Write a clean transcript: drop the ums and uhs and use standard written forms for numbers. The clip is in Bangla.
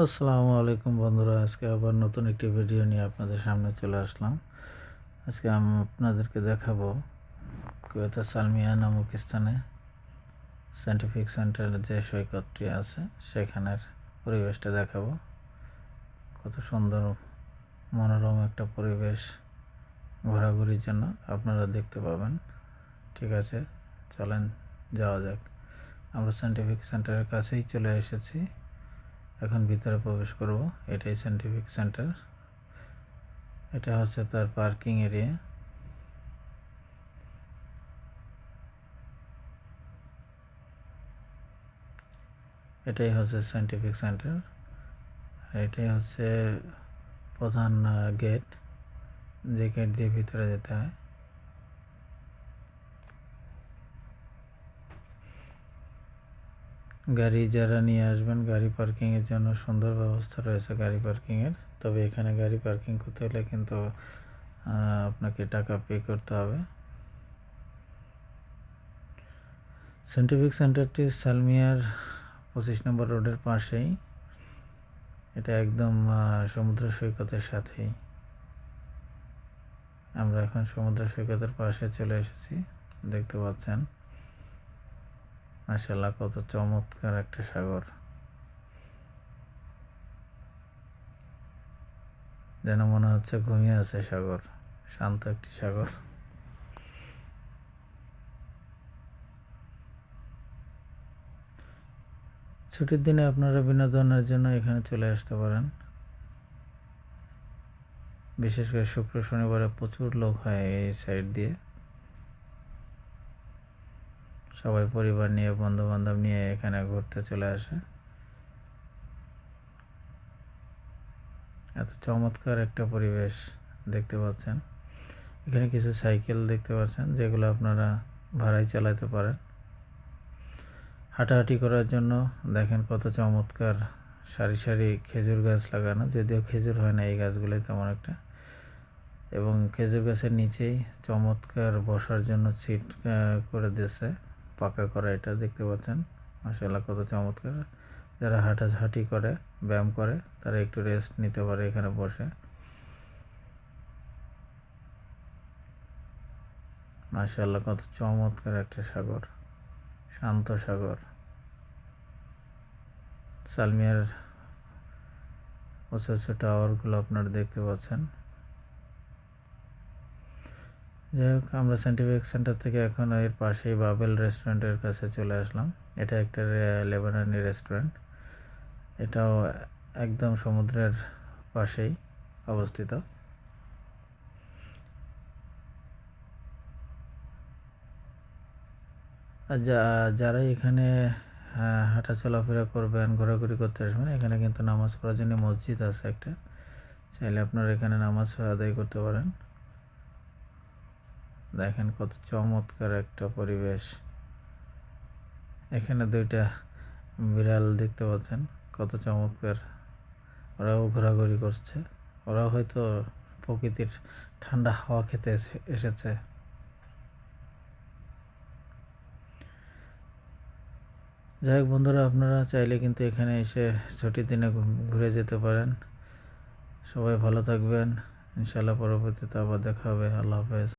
আসসালামু আলাইকুম বন্ধুরা, আজকে আবার নতুন একটি ভিডিও নিয়ে আপনাদের সামনে চলে আসলাম। আজকে আমি আপনাদেরকে দেখাবো কুয়েতের সালমিয়া নামক স্থানে সায়েন্টিফিক সেন্টারের যে সৈকতটি আছে সেখানের পরিবেশটা দেখাবো। কত সুন্দর মনোরম একটা পরিবেশ, ঘোরাঘুরির জন্য আপনারা দেখতে পাবেন। ঠিক আছে, চলেন যাওয়া যাক। আমরা সায়েন্টিফিক সেন্টারের কাছেই চলে এসেছি, এখন ভিতরে প্রবেশ করব। এটাই সায়েন্টিফিক সেন্টার, এটা হচ্ছে তার পার্কিং এরিয়া। এটাই হচ্ছে সায়েন্টিফিক সেন্টার, আর এটাই হচ্ছে প্রধান গেট, যে গেট দিয়ে ভিতরে যেতে হয়। গাড়ি যারা নিয়ে আসবেন, গাড়ি পার্কিংয়ের জন্য সুন্দর ব্যবস্থা রয়েছে গাড়ি পার্কিংয়ের। তবে এখানে গাড়ি পার্কিং করতে হলে কিন্তু আপনাকে টাকা পে করতে হবে। সায়েন্টিফিক সেন্টারটি সালমিয়ার 25 নম্বর রোডের পাশেই, এটা একদম সমুদ্র সৈকতের সাথেই। আমরা এখন সমুদ্র সৈকতের পাশে চলে এসেছি, দেখতে পাচ্ছেন। মাশাআল্লাহ, কত চমৎকার একটা সাগর, যেন মনে হচ্ছে ঘুমিয়ে আছে সাগর। শান্ত একটি সাগর। ছুটির দিনে আপনারা বিনোদনের জন্য এখানে চলে আসতে পারেন। বিশেষ করে শুক্র শনিবারে প্রচুর লোক হয় এই সাইড দিয়ে। সবাই পরিবার নিয়ে, বন্ধু বান্ধব নিয়ে এখানে ঘুরতে চলে আসে। এত চমৎকার একটা পরিবেশ দেখতে পাচ্ছেন। এখানে কিছু সাইকেল দেখতে পাচ্ছেন, যেগুলো আপনারা ভাড়ায় চালাতে পারেন। হাঁটাহাঁটি করার জন্য দেখেন কত চমৎকার সারি সারি খেজুর গাছ লাগানো, যদিও খেজুর হয় না এই গাছগুলোই তেমন একটা। এবং খেজুর গাছের নিচেই চমৎকার বসার জন্য সিট করে দিয়েছে, পাকা করা। এটা দেখতে পাচ্ছেন, মাশাআল্লাহ কত চমৎকার। যারা হাঁটাহাঁটি করে, ব্যায়াম করে, তারা একটু রেস্ট নিতে পারে এখানে বসে। মাশাআল্লাহ, কত চমৎকার একটা সাগর, শান্ত সাগর। সালমিয়ার উঁচু উঁচু টাওয়ারগুলো আপনারা দেখতে পাচ্ছেন। যাই হোক, আমরা সায়েন্টিফিক সেন্টার থেকে এখন এর পাশেই বাবেল রেস্টুরেন্টের কাছে চলে আসলাম। এটা একটা লেবাননি রেস্টুরেন্ট। এটাও একদম সমুদ্রের পাশেই অবস্থিত। আর যারা এখানে হাঁটা চলাফেরা করবেন, ঘোরাঘুরি করতে আসবেন, এখানে কিন্তু নামাজ পড়ার জন্য মসজিদ আছে একটা। চাইলে আপনারা এখানে নামাজ আদায় করতে পারেন। দেখেন কত চমৎকার একটা পরিবেশ। এখানে দুইটা বিড়াল দেখতে পাচ্ছেন, কত চমৎকার। ওরাও ঘোরাঘুরি করছে, ওরাও হয়তো প্রকৃতির ঠান্ডা হাওয়া খেতে এসেছে। যাই হোক বন্ধুরা, আপনারা চাইলে কিন্তু এখানে এসে ছুটির দিনে ঘুরে যেতে পারেন। সবাই ভালো থাকবেন, ইনশাআল্লাহ পরবর্তীতে আবার দেখা হবে। আল্লাহ হাফেজ।